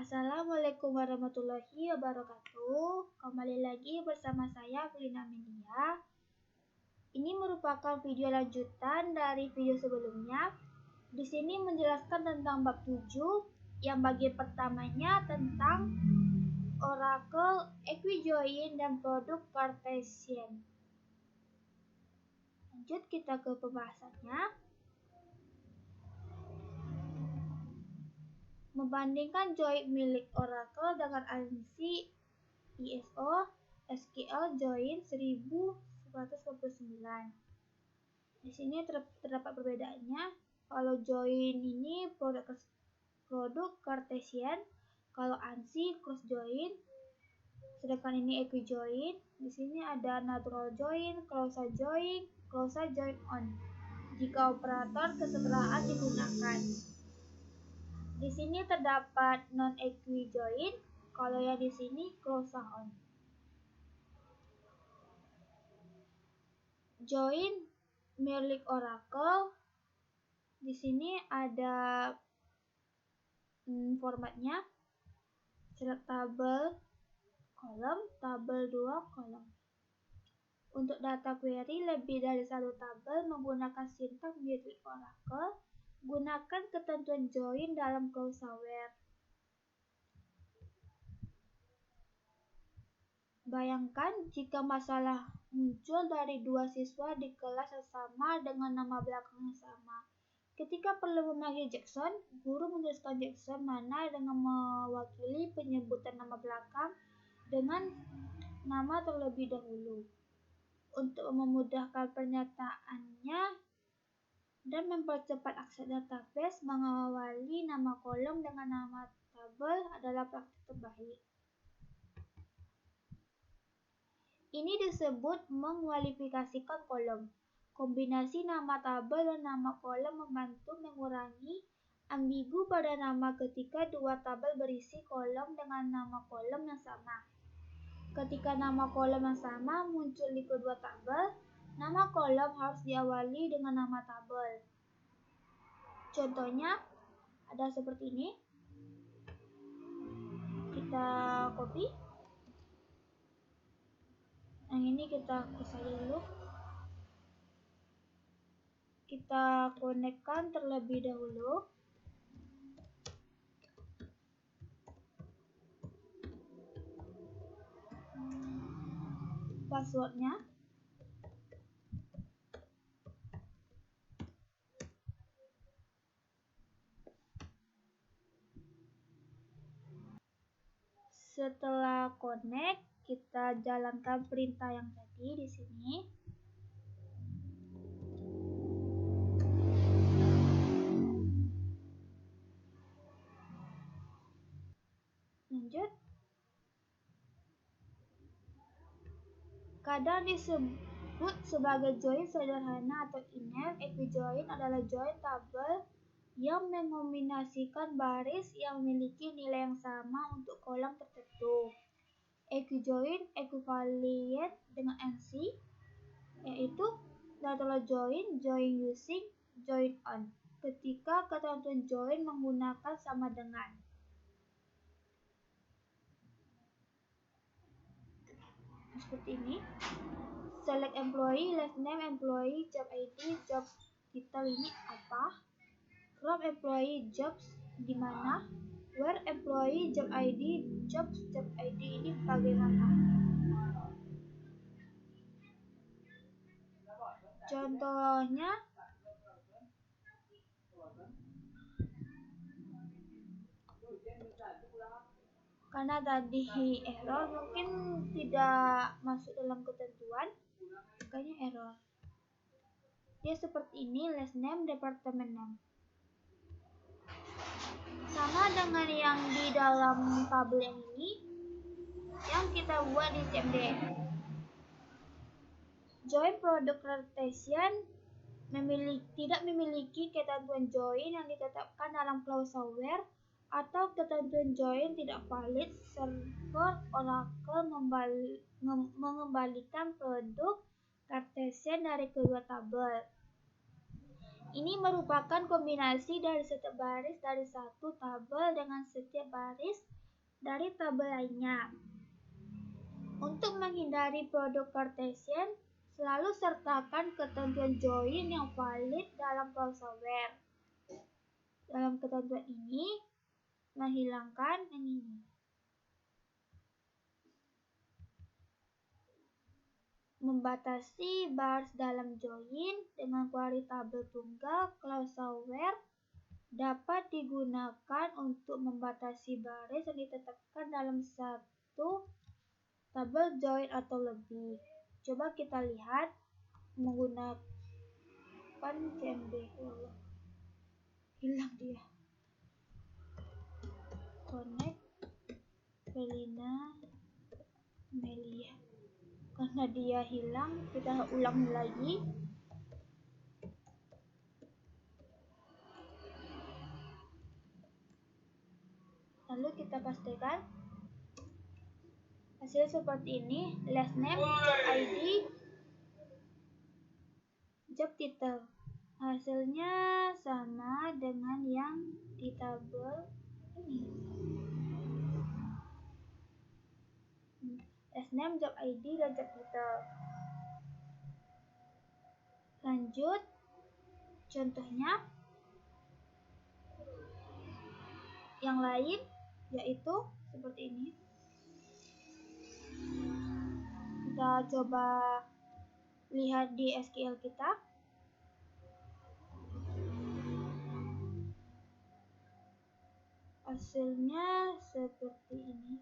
Assalamualaikum warahmatullahi wabarakatuh. Kembali lagi bersama saya Felina Media. Ini merupakan video lanjutan dari video sebelumnya. Di sini menjelaskan tentang bab 7 yang bagian pertamanya tentang oracle, equijoin, dan produk Cartesian. Lanjut kita ke pembahasannya. Membandingkan join milik Oracle dengan ANSI ISO SQL Join 1149. Di sini terdapat perbedaannya. Kalau join ini produk Cartesian, kalau ANSI cross join, sedangkan ini equijoin. Di sini ada natural join, clausa join on jika operator kesetaraan digunakan. Di sini terdapat non-equijoin, kalau yang di sini clausa on. Join milik Oracle, di sini ada formatnya, select tabel kolom, tabel 2 kolom. Untuk data query lebih dari satu tabel menggunakan sintaks milik Oracle. Gunakan ketentuan join dalam clausa where. Bayangkan jika masalah muncul dari dua siswa di kelas yang sama dengan nama belakang yang sama. Ketika perlu memanggil Jackson, guru menuliskan Jackson mana dengan mewakili penyebutan nama belakang dengan nama terlebih dahulu. Untuk memudahkan pernyataannya dan mempercepat akses database, mengawali nama kolom dengan nama tabel adalah praktik terbaik. Ini disebut mengualifikasikan kolom. Kombinasi nama tabel dan nama kolom membantu mengurangi ambigu pada nama ketika dua tabel berisi kolom dengan nama kolom yang sama. Ketika nama kolom yang sama muncul di kedua tabel, nama kolom harus diawali dengan nama tabel. Contohnya ada seperti ini. Kita copy. Yang ini kita hapus saja dulu. Kita konekkan terlebih dahulu. Passwordnya. Setelah connect, kita jalankan perintah yang tadi di sini. Lanjut. Kadang disebut sebagai join sederhana atau inner. Equijoin adalah join tabel yang mengombinasikan baris yang memiliki nilai yang sama untuk kolom tertentu. Equijoin equivalent dengan ANSI, yaitu natural join using join on, ketika ketentuan join menggunakan sama dengan. Seperti ini. Select employee, last name employee, job ID, job title ini apa? From employee jobs di mana? Where employee job ID, job ID ini bagaimana? Contohnya karena tadi error mungkin tidak masuk dalam ketentuan, makanya error. Dia seperti ini, last name, department name. Sama dengan yang di dalam tabel yang ini, yang kita buat di CMD. Join produk Cartesian tidak memiliki ketentuan join yang ditetapkan dalam clausa where, atau ketentuan join tidak valid. Server Oracle mengembalikan produk Cartesian dari kedua tabel. Ini merupakan kombinasi dari setiap baris dari satu tabel dengan setiap baris dari tabel lainnya. Untuk menghindari produk Cartesian, selalu sertakan ketentuan join yang valid dalam clausal where. Dalam ketentuan ini, menghilangkan yang ini. Membatasi baris dalam join dengan query tabel tunggal clausal where dapat digunakan untuk membatasi baris yang ditetapkan dalam satu tabel join atau lebih. Coba kita lihat menggunakan CMD. Hilang dia. Connect Felina Melia. Karena dia hilang, kita ulang lagi. Lalu kita pastikan hasil seperti ini. Last name, job ID, job title. Hasilnya sama dengan yang di tabel ini. Last name, job ID, dan job title. Lanjut, contohnya yang lain yaitu seperti ini. Kita coba lihat di SQL kita. Hasilnya seperti ini.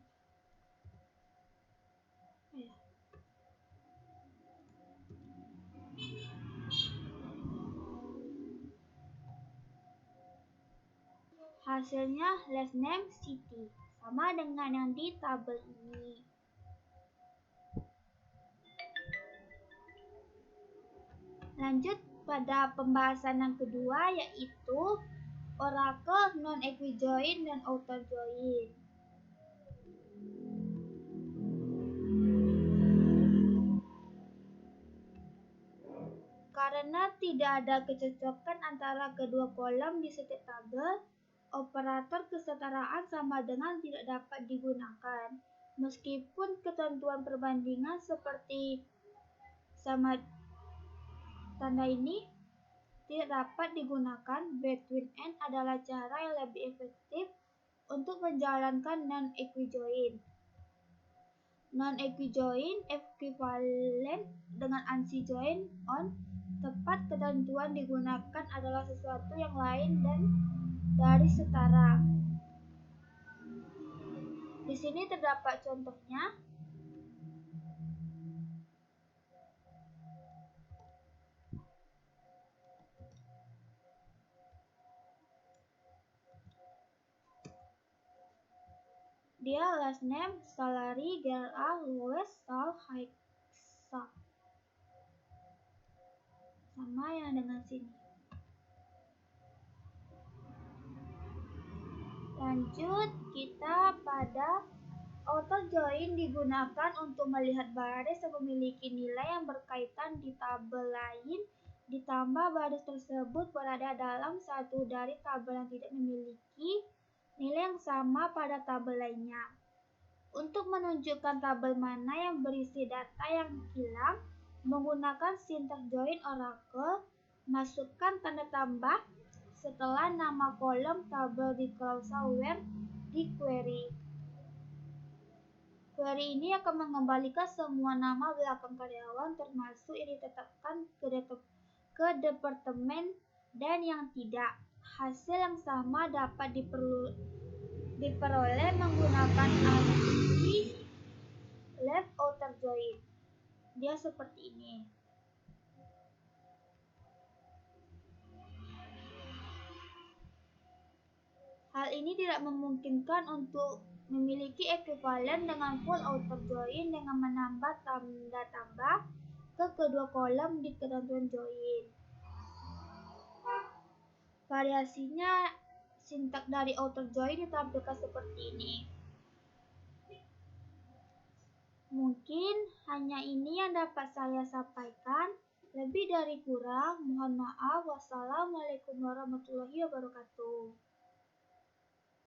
Hasilnya last name city, sama dengan yang di tabel ini. Lanjut pada pembahasan yang kedua, yaitu Oracle non-equijoin dan outer join. Karena tidak ada kecocokan antara kedua kolom di setiap tabel, operator kesetaraan sama dengan tidak dapat digunakan. Meskipun ketentuan perbandingan seperti sama tanda ini tidak dapat digunakan, between and adalah cara yang lebih efektif untuk menjalankan non-equijoin. Non-equijoin equivalent dengan ANSI join on. Tepat ketentuan digunakan adalah sesuatu yang lain dan dari setara. Di sini terdapat contohnya. Dia last name, salary, GRA, lowest, sal, high, sal. Sama yang dengan sini. Lanjut kita pada auto join digunakan untuk melihat baris yang memiliki nilai yang berkaitan di tabel lain, ditambah baris tersebut berada dalam satu dari tabel yang tidak memiliki nilai yang sama pada tabel lainnya. Untuk menunjukkan tabel mana yang berisi data yang hilang, menggunakan sintaks join Oracle, masukkan tanda tambah setelah nama kolom tabel di clausal where di query. Query ini akan mengembalikan semua nama belakang karyawan termasuk yang ditetapkan ke departemen dan yang tidak. Hasil yang sama dapat diperoleh menggunakan ANSI left outer join. Dia seperti ini. Hal ini tidak memungkinkan untuk memiliki ekuivalen dengan full outer join dengan menambah tanda tambah ke kedua kolom di ketentuan join. Variasinya sintaks dari outer join ditampilkan seperti ini. Mungkin hanya ini yang dapat saya sampaikan. Lebih dari kurang, mohon maaf. Wassalamualaikum warahmatullahi wabarakatuh.